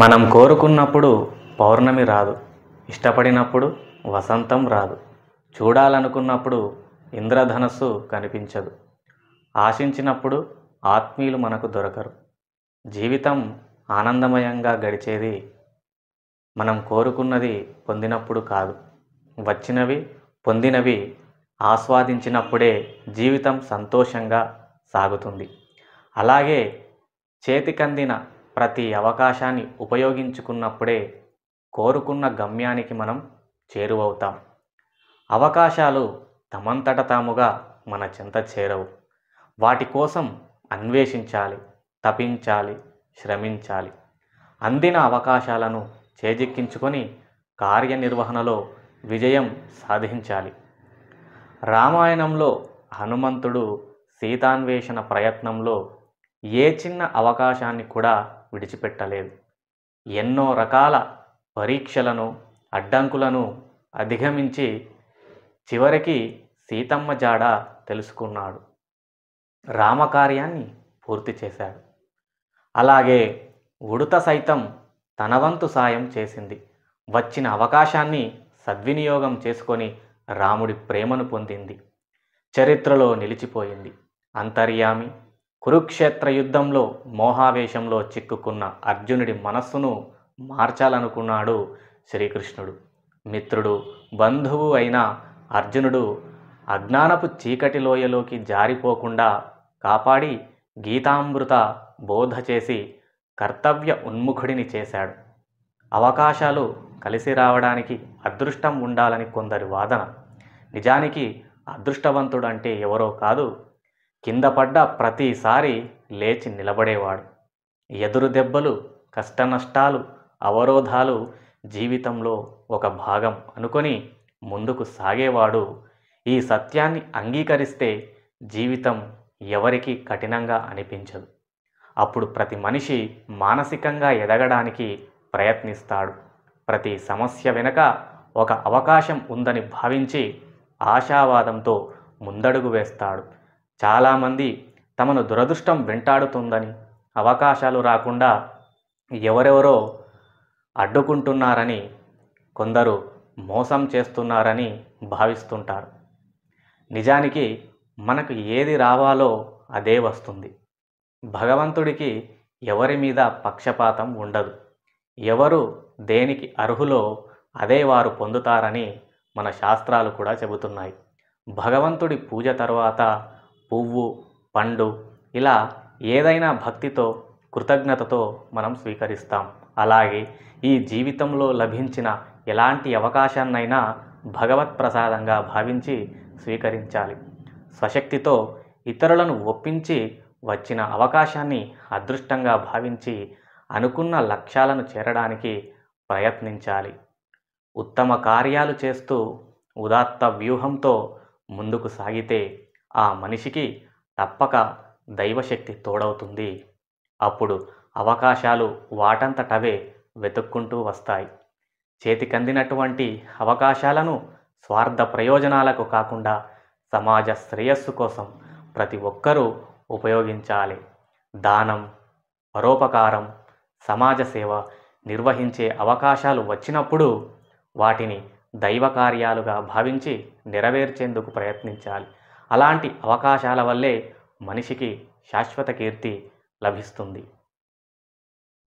మనం కోరుకున్నప్పుడు పౌర్ణమి రాదు, ఇష్టపడినప్పుడు వసంతం రాదు, చూడాలనుకున్నప్పుడు ఇంద్రధనస్సు కనిపించదు, ఆశించినప్పుడు ఆత్మీయులు మనకు దొరకరు. జీవితం ఆనందమయంగా గడిచేది మనం కోరుకున్నది పొందినప్పుడు కాదు, వచ్చినవి పొందినవి ఆస్వాదించినప్పుడే జీవితం సంతోషంగా సాగుతుంది. అలాగే చేతికందిన ప్రతి అవకాశాన్ని ఉపయోగించుకున్నప్పుడే కోరుకున్న గమ్యానికి మనం చేరువవుతాం. అవకాశాలు తమంతట తాముగా మన చెంత చేరవు. వాటి కోసం అన్వేషించాలి, తపించాలి, శ్రమించాలి. అందిన అవకాశాలను చేజిక్కించుకొని కార్యనిర్వహణలో విజయం సాధించాలి. రామాయణంలో హనుమంతుడు సీతాన్వేషణ ప్రయత్నంలో ఏ చిన్న అవకాశాన్ని కూడా విడిచిపెట్టలేదు. ఎన్నో రకాల పరీక్షలను, అడ్డంకులను అధిగమించి చివరికి సీతమ్మ జాడ తెలుసుకున్నాడు. రామకార్యాన్ని పూర్తి చేశాడు. అలాగే ఉడుత సైతం తన వంతు సాయం చేసింది. వచ్చిన అవకాశాన్ని సద్వినియోగం చేసుకొని రాముడి ప్రేమను పొందింది. చరిత్రలో నిలిచిపోయింది. అంతర్యామి కురుక్షేత్ర యుద్ధంలో మోహావేశంలో చిక్కుకున్న అర్జునుడి మనస్సును మార్చాలనుకున్నాడు శ్రీకృష్ణుడు. మిత్రుడు, బంధువు అయిన అర్జునుడు అజ్ఞానపు చీకటి లోయలోకి జారిపోకుండా కాపాడి గీతామృత బోధ చేసి కర్తవ్య ఉన్ముఖుడిని చేశాడు. అవకాశాలు కలిసి రావడానికి అదృష్టం ఉండాలని కొందరి వాదన. నిజానికి అదృష్టవంతుడంటే ఎవరో కాదు, కింద పడ్డ ప్రతిసారి లేచి నిలబడేవాడు. ఎదురు దెబ్బలు, కష్టనష్టాలు, అవరోధాలు జీవితంలో ఒక భాగం అనుకొని ముందుకు సాగేవాడు. ఈ సత్యాన్ని అంగీకరిస్తే జీవితం ఎవరికి కఠినంగా అనిపించదు. అప్పుడు ప్రతి మనిషి మానసికంగా ఎదగడానికి ప్రయత్నిస్తాడు. ప్రతి సమస్య వెనుక ఒక అవకాశం ఉందని భావించి ఆశావాదంతో ముందడుగు వేస్తాడు. చాలామంది తమను దురదృష్టం వెంటాడుతుందని, అవకాశాలు రాకుండా ఎవరెవరో అడ్డుకుంటున్నారని, కొందరు మోసం చేస్తున్నారని భావిస్తుంటారు. నిజానికి మనకు ఏది రావాలో అదే వస్తుంది. భగవంతుడికి ఎవరి మీద పక్షపాతం ఉండదు. ఎవరు దేనికి అర్హులో అదే వారు పొందుతారని మన శాస్త్రాలు కూడా చెబుతున్నాయి. భగవంతుడి పూజ తర్వాత పువ్వు, పండు ఇలా ఏదైనా భక్తితో, కృతజ్ఞతతో మనం స్వీకరిస్తాం. అలాగే ఈ జీవితంలో లభించిన ఎలాంటి అవకాశాన్నైనా భగవత్ ప్రసాదంగా భావించి స్వీకరించాలి. స్వశక్తితో ఇతరులను ఒప్పించి వచ్చిన అవకాశాన్ని అదృష్టంగా భావించి అనుకున్న లక్ష్యాలను చేరడానికి ప్రయత్నించాలి. ఉత్తమ కార్యాలు చేస్తూ ఉదాత్త వ్యూహంతో ముందుకు సాగితే ఆ మనిషికి తప్పక దైవశక్తి తోడవుతుంది. అప్పుడు అవకాశాలు వాటంతటవే వెతుక్కుంటూ వస్తాయి. చేతికందినటువంటి అవకాశాలను స్వార్థ ప్రయోజనాలకు కాకుండా సమాజ శ్రేయస్సు కోసం ప్రతి ఒక్కరూ ఉపయోగించాలి. దానం, పరోపకారం, సమాజ సేవ నిర్వహించే అవకాశాలు వచ్చినప్పుడు వాటిని దైవ కార్యాలుగా భావించి నెరవేర్చేందుకు ప్రయత్నించాలి. అలాంటి అవకాశాల వల్లే మనిషికి శాశ్వత కీర్తి లభిస్తుంది.